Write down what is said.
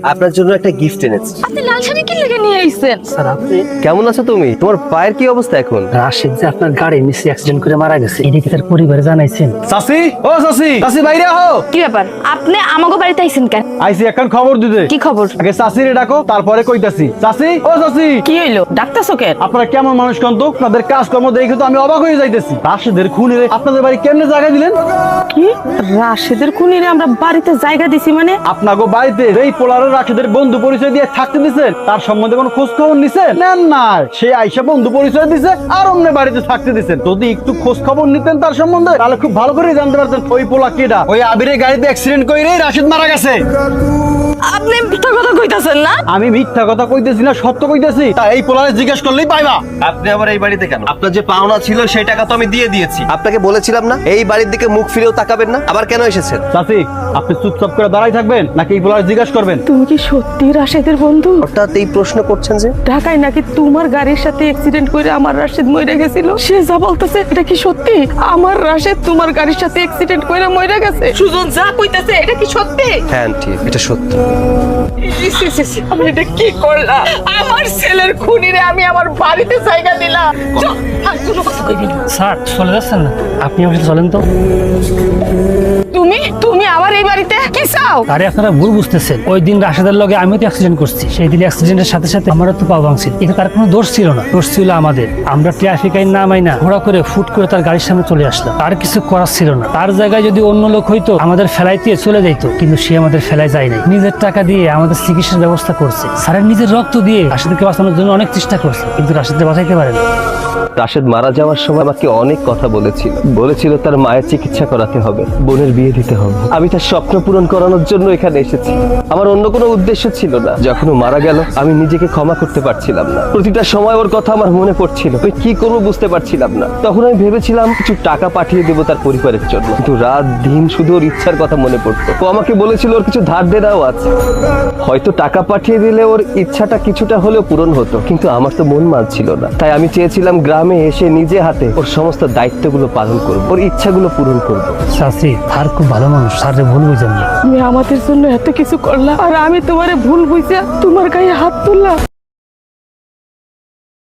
আপনার জন্য একটা গিফট এনেছি। আপনি লাল শাড়ি কি লেগে নিয়ে আইছেন? স্যার আপনি কেমন আছো তুমি? তোমার পায়ের কি অবস্থা এখন? রাশেদ যে আপনার গাড়ি মিস অ্যাক্সিডেন্ট করে মারা গেছে, এদিকে তার পরিবারে জানাইছেন? চাচি, ও চাচি, চাচি বাইরে আহো। কি ব্যাপার, আপনি আমাগো বাড়িতে আইছেন কেন? আইসি এখন খবর দিতে। কি খবর? আগে চাচিরে ডাকো, তারপরে কইতাছি। চাচি, ও চাচি, কি হইলো, ডাক্তারছো কেন? আপনারা কেমন মানুষ কন্ত? আপনাদের কাজকর্ম দেখে তো আমি অবাক হয়ে যাইতেছি। রাশেদের খুনে আপনাদের বাড়ি কেমনে জায়গা দিলেন? কি রাশেদের খুনিরে আমরা বাড়িতে জায়গা দিছি মানে? আপনাগো বাড়িতে এই পোলারের রাশেদের বন্ধু পরিচয় দিয়ে থাকতে দিছেন, তার সম্বন্ধে কোনো খোঁজ খবর নিছেন? নেন না, সে আইসা বন্ধু পরিচয় দিছে আর অন্য বাড়িতে থাকতে দিছেন। যদি একটু খোঁজ খবর নিতেন তার সম্বন্ধে, তাহলে খুব ভালো করে জানতে পারতেন ওই পোলা কেডা। ওই আবিরের গাড়িতে অ্যাক্সিডেন্ট কইরে রাশেদ মারা গেছে। আপনি মিথ্যা কথা কইতাছেন না? আমি মিথ্যা কথা কইতেছি না, সত্য কইতেছি। তা এই পোলারে জিজ্ঞেস করলেই পাইবা। আপনি আবার এই বাড়িতে কেন? আপনার যে পাওনা ছিল সেই টাকা তো আমি দিয়ে দিয়েছি। আপনাকে বলেছিলাম না এই বাড়ির দিকে মুখ ফিরেও তাকাবেন না? আবার কেন এসেছেন? চাচি, আপনি চুপচাপ করে দাঁড়াই থাকবেন নাকি এই পোলারে জিজ্ঞেস করবেন? তুমি কি সত্যি রাশেদের বন্ধু? হঠাৎ এই প্রশ্ন করছেন যে? ঢাকায় নাকি তোমার গাড়ির সাথে অ্যাক্সিডেন্ট করে আমার রাশেদ মরে গেছিল, সে যা বলতেছে এটা কি সত্যি? আমার রাশেদ তোমার গাড়ির সাথে অ্যাক্সিডেন্ট করে মরে গেছে? সুজন যা কইতাছে এটা কি সত্যি? হ্যাঁ আন্টি, এটা সত্য। আমি এটা কি করলাম? আমার ছেলের খুনিরে আমি আমার বাড়িতে জায়গা দিলাম। চল, আর কোনো কথা কইবি না। স্যার চলে যাচ্ছেন না? আপনি আমার সাথে চলেন তো। তুমি তুমি আবার এই বাড়িতে কি চাও? আরে আপনারা ভুল বুঝতেছেন, ওই দিন রাশেদের লগে আমিও তো অ্যাক্সিডেন্ট করছি। সেই দিন অ্যাক্সিডেন্টের সাথে সাথে আমারও তো পা ভাঙছিল। এটা তার কোনো দোষ ছিল না, দোষ ছিল আমাদের। আমরা ট্রাফিক আইন না মাইনা ঘোড়া করে ফুট করে তার গাড়ির সামনে চলে আসলাম। তার কিছু করার ছিল না। তার জায়গায় যদি অন্য লোক হইতো আমাদের ফেলাইতে চলে যাইতো, কিন্তু সে আমাদের ফেলায় যায় নাই। নিজের টাকা দিয়ে আমাদের চিকিৎসার ব্যবস্থা করছে। স্যারের নিজের রক্ত দিয়ে রাশেদকে বাঁচানোর জন্য অনেক চেষ্টা করছে, কিন্তু রাশেদকে বাঁচাইতে পারে না। রাশেদ মারা যাওয়ার সময় আমাকে অনেক কথা বলেছিল তার মায়ের চিকিৎসা করাতে হবে, বোনের বিয়ে দিতে হবে। আমি তার স্বপ্ন পূরণ করানোর জন্য এখানে এসেছি। আমার অন্য কোনো উদ্দেশ্য ছিল না। যখন ও মারা গেল আমি নিজেকে ক্ষমা করতে পারছিলাম না। প্রতিটা সময় ওর কথা আমার মনে পড়ছিল। আমি কি করবো বুঝতে পারছিলাম না। তখন আমি ভেবেছিলাম কিছু টাকা পাঠিয়ে দেবো তার পরিবারের জন্য, কিন্তু রাত দিন শুধু ওর ইচ্ছার কথা মনে পড়তো। ও আমাকে বলেছিল ওর কিছু ধার দেনাও আছে, হয়তো টাকা পাঠিয়ে দিলে ওর ইচ্ছাটা কিছুটা হলেও পূরণ হতো। কিন্তু আমার তো মন মানছিল না। তাই আমি চেয়েছিলাম গ্রামে এসে নিজে হাতে ওর সমস্ত দায়িত্বগুলো পালন করবো, ওর ইচ্ছাগুলো পূরণ করবো। চাচি, স্যার খুব ভালো মানুষ, স্যারে ভুল বুঝেন না। তুমি আমাদের জন্য এত কিছু করলা আর আমি তোমারে ভুল বুঝা তোমার গায়ে হাত তুললাম।